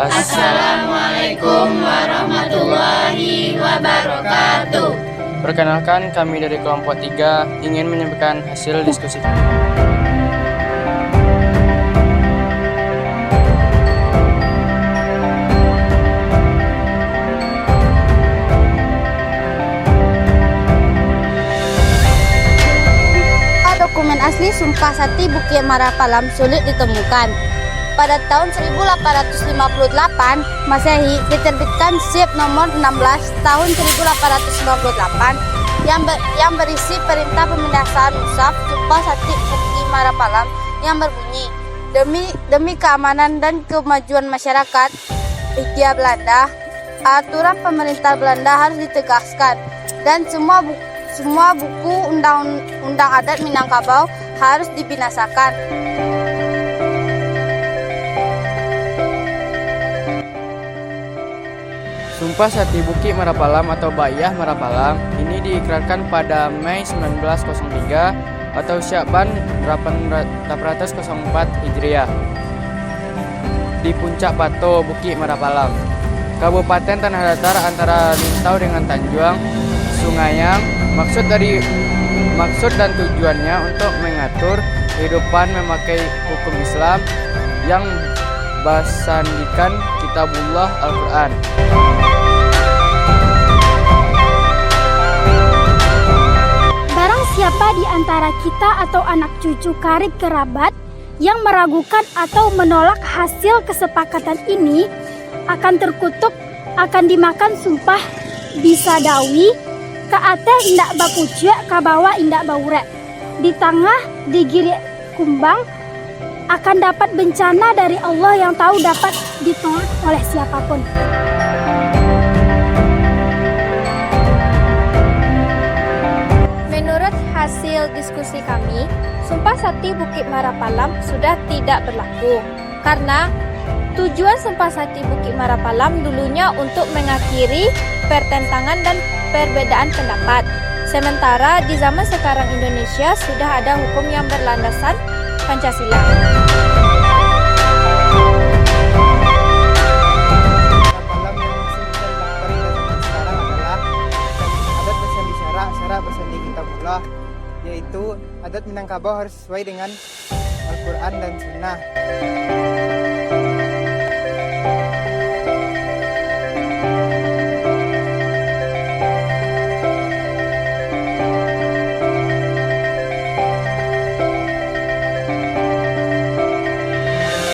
Assalamualaikum warahmatullahi wabarakatuh. Perkenalkan, kami dari kelompok 3 ingin menyampaikan hasil diskusi. Dokumen asli Sumpah Sakti Bukit Marapalam sulit ditemukan. Pada tahun 1858 Masehi diterbitkan SIP nomor 16 tahun 1898 yang berisi perintah pemindahan musaf Sumpah Sakti Bukit Marapalam yang berbunyi, demi keamanan dan kemajuan masyarakat Hindia Belanda, aturan pemerintah Belanda harus ditegaskan dan semua buku undang-undang adat Minangkabau harus dibinasakan. Sumpah Sakti Bukit Marapalam atau Bai'ah Marapalam ini diikrarkan pada Mei 1903 atau Sya'ban 804 Hijriah di Puncak Pato, Bukit Marapalam, Kabupaten Tanah Datar antara Lintau dengan Tanjuang, Sungayang. Maksud dan tujuannya untuk mengatur kehidupan memakai hukum Islam yang basandikan Kitabullah Al-Quran. Barang siapa di antara kita atau anak cucu karib kerabat yang meragukan atau menolak hasil kesepakatan ini akan terkutuk, akan dimakan sumpah bisadawi ka ate indak bapucuk ka bawa indak baurek. Di tengah digiri kumbang akan dapat bencana dari Allah yang tahu dapat ditolak oleh siapapun. Menurut hasil diskusi kami, Sumpah Sakti Bukit Marapalam sudah tidak berlaku karena tujuan Sumpah Sakti Bukit Marapalam dulunya untuk mengakhiri pertentangan dan perbedaan pendapat. Sementara di zaman sekarang Indonesia sudah ada hukum yang berlandaskan Pancasila. Marapalam yang masih bisa dilakukan pada zaman sekarang adalah adat bersandi syara bersandi kitabullah, yaitu adat Minangkabau harus sesuai dengan Al-Quran dan Sunnah.